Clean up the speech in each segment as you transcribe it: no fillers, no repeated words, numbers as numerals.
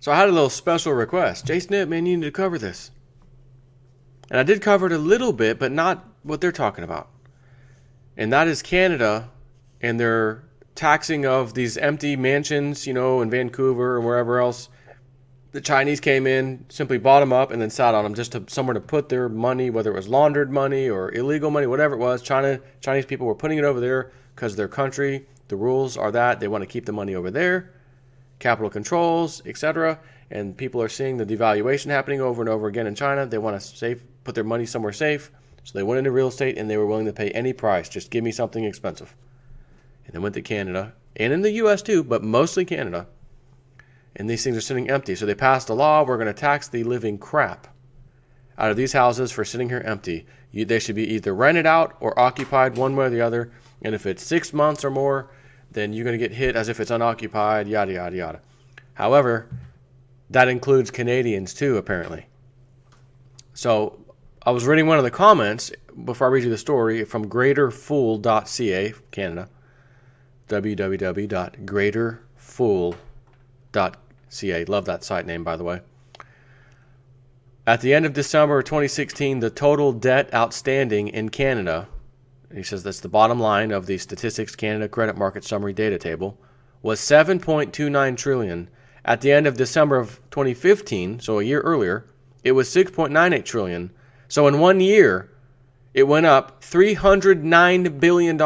So I had a little special request. Snip, man, you need to cover this. And I did cover it a little bit, but not what they're talking about. And that is Canada and their taxing of these empty mansions, in Vancouver or wherever else. The Chinese came in, simply bought them up, and then sat on them just somewhere to put their money, whether it was laundered money or illegal money, whatever it was. Chinese people were putting it over there because their country, the rules are that they want to keep the money over there, capital controls, etc. And people are seeing the devaluation happening over and over again in China. They want to put their money somewhere safe. So they went into real estate and they were willing to pay any price. Just give me something expensive. And they went to Canada and in the U.S. too, but mostly Canada. And these things are sitting empty. So they passed a law, we're going to tax the living crap out of these houses for sitting here empty. They should be either rented out or occupied one way or the other. And if it's 6 months or more, then you're going to get hit as if it's unoccupied, yada, yada, yada. However, that includes Canadians too, apparently. So I was reading one of the comments before I read you the story from greaterfool.ca, Canada. www.greaterfool.ca. Love that site name, by the way. At the end of December 2016, the total debt outstanding in Canada, he says that's the bottom line of the Statistics Canada Credit Market Summary Data Table, was $7.29 trillion. At the end of December of 2015, so a year earlier, it was $6.98 trillion. So in 1 year, it went up $309 billion.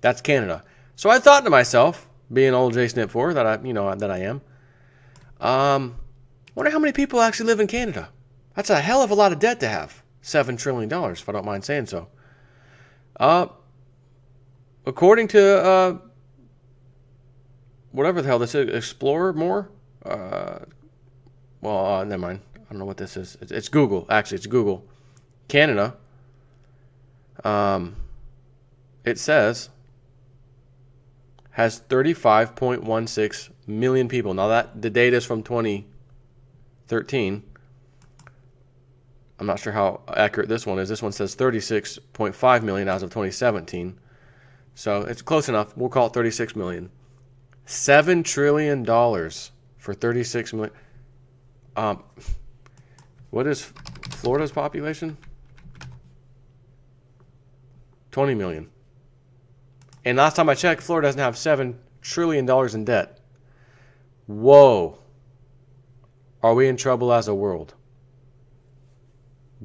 That's Canada. So I thought to myself, being old JSnip4 that I am, wonder how many people actually live in Canada. That's a hell of a lot of debt to have. $7 trillion, if I don't mind saying so. According to whatever the hell this is, Explore More. Never mind. I don't know what this is. It's Google. Actually, it's Google. Canada. It says has 35.16 million people. Now that the data is from 2013. I'm not sure how accurate this one is. This one says 36.5 million as of 2017. So it's close enough. We'll call it 36 million. $7 trillion for 36 million. What is Florida's population? 20 million. And last time I checked, Florida doesn't have $7 trillion in debt. Whoa. Are we in trouble as a world?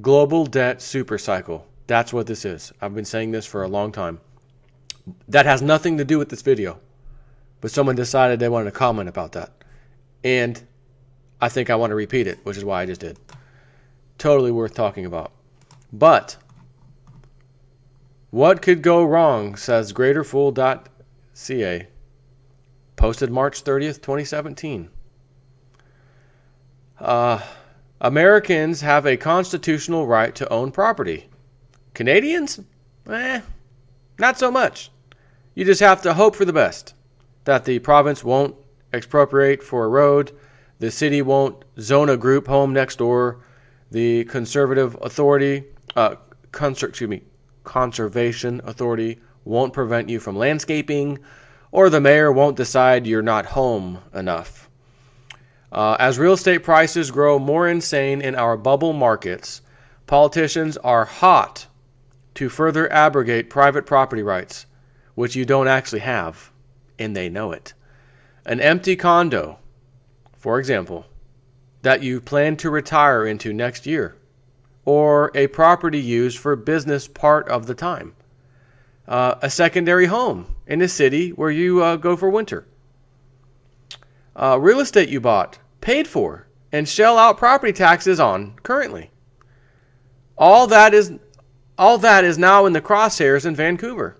Global debt supercycle. That's what this is. I've been saying this for a long time. That has nothing to do with this video. But someone decided they wanted to comment about that. And I think I want to repeat it, which is why I just did. Totally worth talking about. But what could go wrong, says greaterfool.ca. Posted March 30th, 2017. Americans have a constitutional right to own property. Canadians? Not so much. You just have to hope for the best. That the province won't expropriate for a road. The city won't zone a group home next door. The conservative authority, conservation authority won't prevent you from landscaping, or the mayor won't decide you're not home enough. As real estate prices grow more insane in our bubble markets, politicians are hot to further abrogate private property rights, which you don't actually have, and they know it. An empty condo, for example, that you plan to retire into next year, or a property used for business part of the time. A secondary home in a city where you go for winter. Real estate you bought, paid for, and shell out property taxes on currently. All that is now in the crosshairs in Vancouver,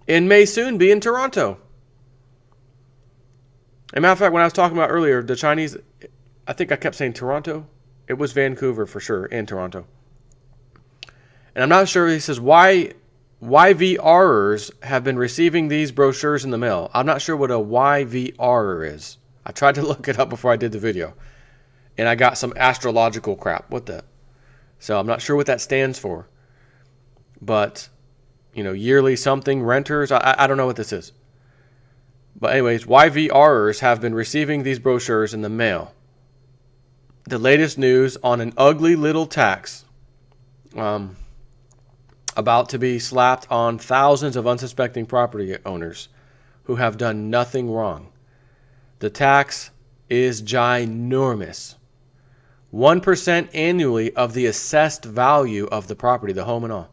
and may soon be in Toronto. As a matter of fact, when I was talking about earlier, the Chinese, I think I kept saying Toronto. It was Vancouver for sure, and Toronto. And I'm not sure, he says, why YVRers have been receiving these brochures in the mail. I'm not sure what a YVR is. I tried to look it up before I did the video. And I got some astrological crap. What the? So I'm not sure what that stands for. But, yearly something, renters. I don't know what this is. But anyways, YVRers have been receiving these brochures in the mail. the latest news on an ugly little tax about to be slapped on thousands of unsuspecting property owners who have done nothing wrong. The tax is ginormous. 1% annually of the assessed value of the property, the home and all,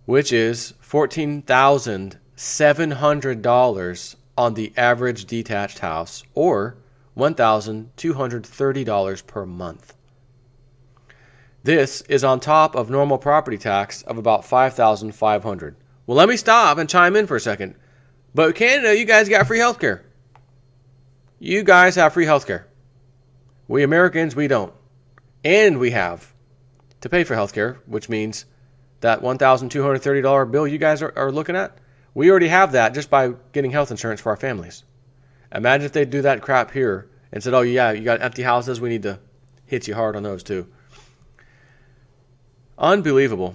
which is $14,700 on the average detached house, or $1,230 per month. This is on top of normal property tax of about $5,500. Well, let me stop and chime in for a second. But Canada, you guys got free healthcare. You guys have free healthcare. We Americans, we don't. And we have to pay for healthcare, which means that $1,230 bill you guys are looking at, we already have that just by getting health insurance for our families. Imagine if they do that crap here and said, oh, yeah, you got empty houses. We need to hit you hard on those too. Unbelievable.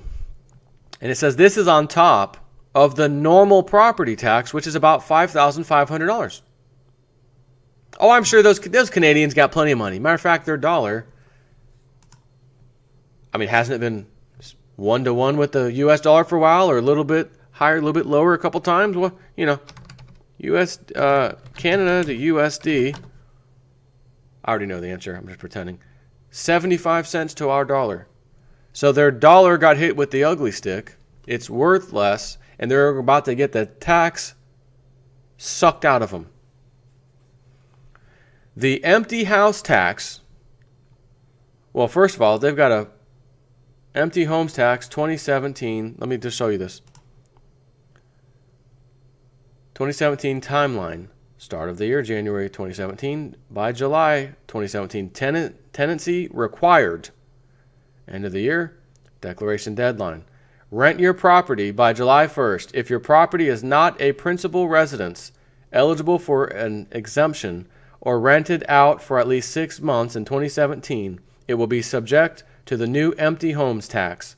And it says this is on top of the normal property tax, which is about $5,500. Oh, I'm sure those Canadians got plenty of money. Matter of fact, their dollar, I mean, hasn't it been 1-to-1 with the U.S. dollar for a while, or a little bit higher, a little bit lower a couple times? Well, you know, Canada to USD, I already know the answer. I'm just pretending. 75 cents to our dollar. So their dollar got hit with the ugly stick. It's worth less, and they're about to get the tax sucked out of them. The empty house tax, well, first of all, they've got a empty homes tax 2017. Let me just show you this. 2017 timeline. Start of the year, January 2017. By July 2017, tenancy required. End of the year, declaration deadline. Rent your property by July 1st. If your property is not a principal residence, eligible for an exemption, or rented out for at least 6 months in 2017, it will be subject to the new empty homes tax.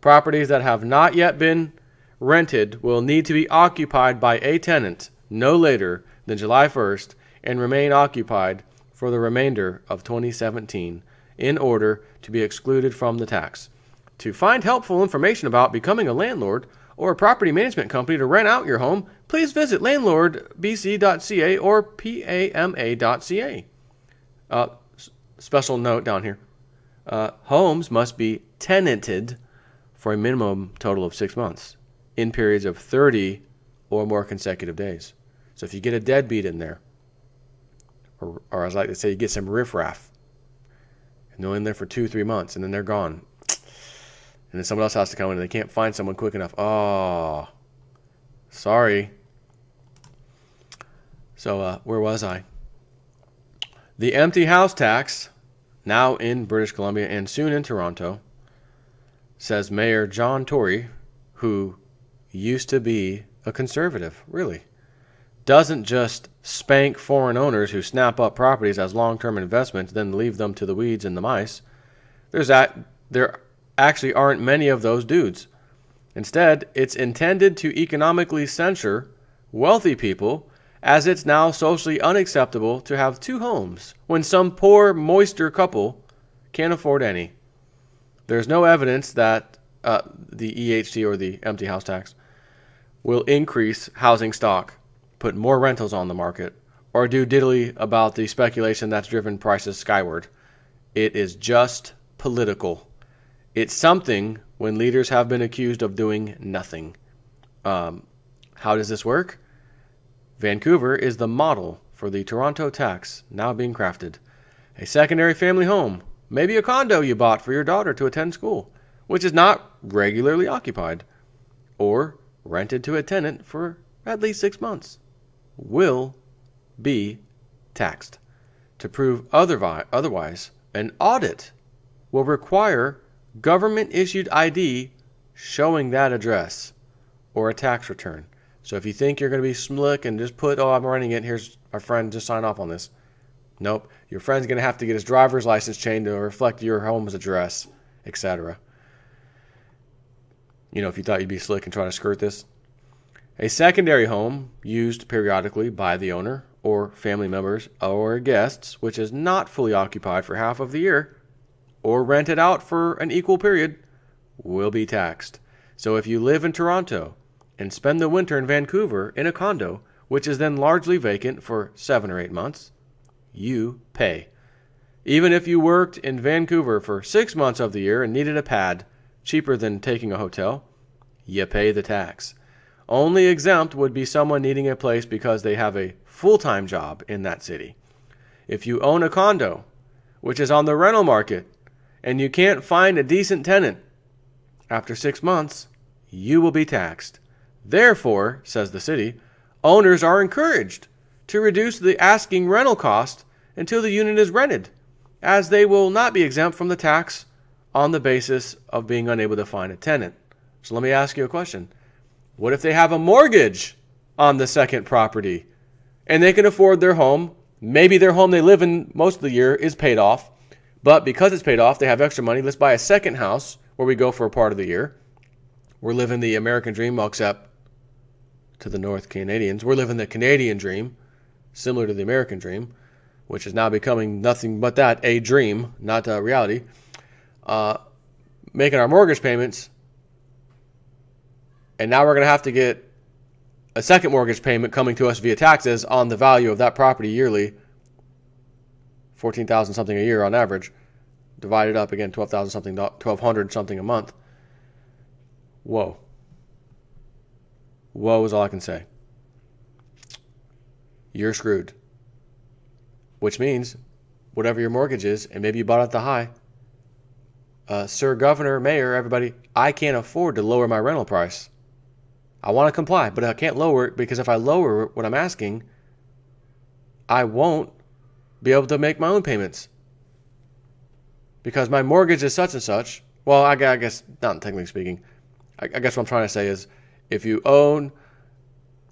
Properties that have not yet been rented will need to be occupied by a tenant no later than July 1st and remain occupied for the remainder of 2017 in order to be excluded from the tax. To find helpful information about becoming a landlord or a property management company to rent out your home, please visit landlordbc.ca or pama.ca. Special note down here. Homes must be tenanted for a minimum total of 6 months in periods of 30 or more consecutive days. So if you get a deadbeat in there, or as I like to say, you get some riffraff, and they're in there for 2-3 months, and then they're gone. And then someone else has to come in, and they can't find someone quick enough. Oh, sorry. So where was I? The empty house tax, now in British Columbia and soon in Toronto, says Mayor John Tory, who used to be a conservative, really, doesn't just spank foreign owners who snap up properties as long-term investments, then leave them to the weeds and the mice. There actually aren't many of those dudes. Instead, it's intended to economically censure wealthy people, as it's now socially unacceptable to have 2 homes when some poor moister couple can't afford any. There's no evidence that the EHT, or the empty house tax, will increase housing stock, put more rentals on the market, or do diddly about the speculation that's driven prices skyward. It is just political. It's something when leaders have been accused of doing nothing. How does this work? Vancouver is the model for the Toronto tax now being crafted. A secondary family home, maybe a condo you bought for your daughter to attend school, which is not regularly occupied, or rented to a tenant for at least 6 months, will be taxed. To prove otherwise, an audit will require government-issued ID showing that address, or a tax return. So if you think you're going to be slick and just put, oh, I'm renting it, here's my friend, just sign off on this. Nope. Your friend's going to have to get his driver's license changed to reflect your home's address, etc. You know, if you thought you'd be slick and try to skirt this. A secondary home used periodically by the owner or family members or guests, which is not fully occupied for half of the year, or rented out for an equal period, will be taxed. So if you live in Toronto and spend the winter in Vancouver in a condo, which is then largely vacant for 7 or 8 months, you pay. Even if you worked in Vancouver for 6 months of the year and needed a pad, cheaper than taking a hotel, you pay the tax. Only exempt would be someone needing a place because they have a full-time job in that city. If you own a condo, which is on the rental market, and you can't find a decent tenant, after 6 months, you will be taxed. Therefore, says the city, owners are encouraged to reduce the asking rental cost until the unit is rented, as they will not be exempt from the tax on the basis of being unable to find a tenant. So let me ask you a question. What if they have a mortgage on the second property and they can afford their home? Maybe their home they live in most of the year is paid off, but because it's paid off, they have extra money. Let's buy a second house where we go for a part of the year. We're living the American dream, well, except to the North Canadians. We're living the Canadian dream, similar to the American dream, which is now becoming nothing but that, a dream, not a reality. Making our mortgage payments, and now we're going to have to get a second mortgage payment coming to us via taxes on the value of that property yearly, $14,000 something a year on average, divided up again, $12,000 something, $1,200 something a month. Whoa. Whoa is all I can say. You're screwed. Which means, whatever your mortgage is, and maybe you bought it at the high, Sir Governor, Mayor, everybody, I can't afford to lower my rental price. I want to comply, but I can't lower it because if I lower what I'm asking, I won't be able to make my own payments. Because my mortgage is such and such. Well, I guess, not technically speaking, I guess what I'm trying to say is if you own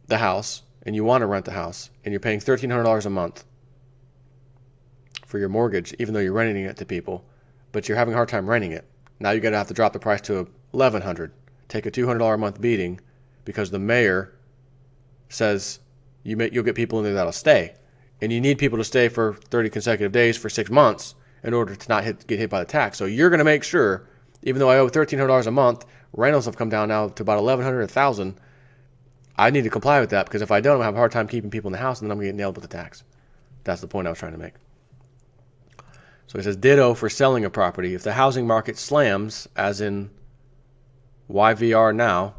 the house and you want to rent the house and you're paying $1,300 a month for your mortgage, even though you're renting it to people, but you're having a hard time renting it, now you're going to have to drop the price to $1,100, take a $200 a month beating because the mayor says you'll get people in there that'll stay. And you need people to stay for 30 consecutive days for 6 months in order to not get hit by the tax. So you're going to make sure, even though I owe $1,300 a month, rentals have come down now to about $1,100, $1,000. I need to comply with that because if I don't, I'm going to have a hard time keeping people in the house and then I'm going to get nailed with the tax. That's the point I was trying to make. So it says ditto for selling a property. If the housing market slams, as in YVR now,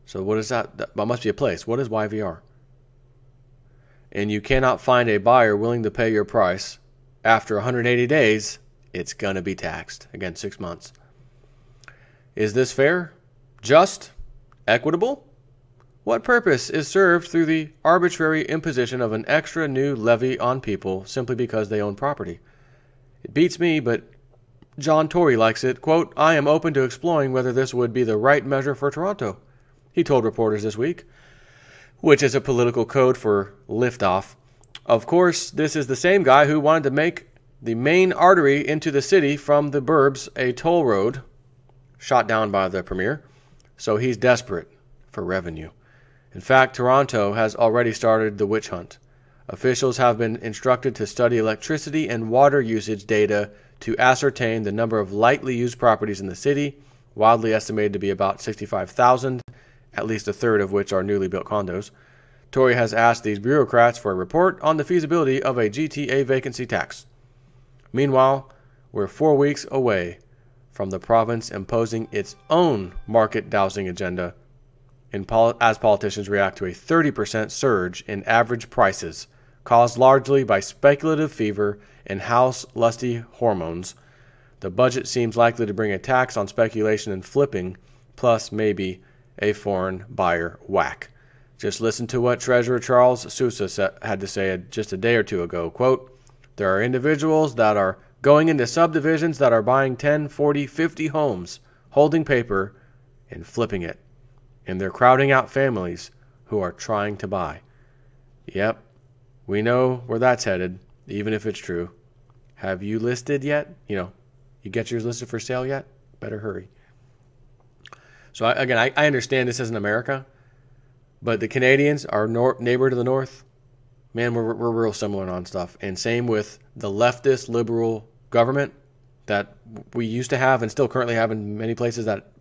so what is that? That must be a place. What is YVR? And you cannot find a buyer willing to pay your price, after 180 days, it's going to be taxed. Again, 6 months. Is this fair? Just? Equitable? What purpose is served through the arbitrary imposition of an extra new levy on people simply because they own property? It beats me, but John Tory likes it. Quote, I am open to exploring whether this would be the right measure for Toronto, he told reporters this week, which is a political code for liftoff. Of course, this is the same guy who wanted to make the main artery into the city from the burbs a toll road, shot down by the premier, so he's desperate for revenue. In fact, Toronto has already started the witch hunt. Officials have been instructed to study electricity and water usage data to ascertain the number of lightly used properties in the city, wildly estimated to be about 65,000, at least a third of which are newly built condos. Tory has asked these bureaucrats for a report on the feasibility of a GTA vacancy tax. Meanwhile, we're 4 weeks away from the province imposing its own market dowsing agenda as politicians react to a 30% surge in average prices caused largely by speculative fever and house-lusty hormones. The budget seems likely to bring a tax on speculation and flipping, plus maybe a foreign buyer whack. Just listen to what Treasurer Charles Sousa had to say just a day or two ago. Quote, there are individuals that are going into subdivisions that are buying 10, 40, 50 homes, holding paper, and flipping it. And they're crowding out families who are trying to buy. Yep, we know where that's headed, even if it's true. Have you listed yet? You get yours listed for sale yet? Better hurry. So again, I understand this isn't America, but the Canadians, our neighbor to the north, Man, we're real similar on stuff. And same with the leftist liberal government that we used to have and still currently have in many places that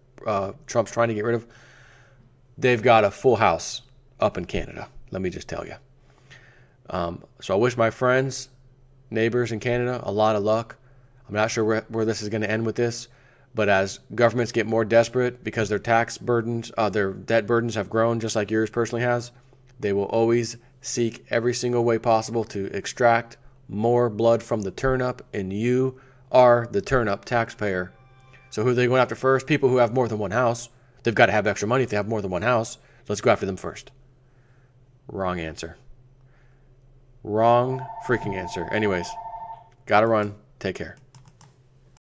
Trump's trying to get rid of. They've got a full house up in Canada, let me just tell you. So I wish my friends, neighbors in Canada a lot of luck. I'm not sure where this is going to end with this, but as governments get more desperate because their tax burdens, their debt burdens have grown just like yours personally has, they will always seek every single way possible to extract more blood from the turnip, and you are the turnip taxpayer. So who are they going after first? People who have more than one house. They've got to have extra money if they have more than one house. So let's go after them first. Wrong answer. Wrong freaking answer. Anyways, gotta run. Take care.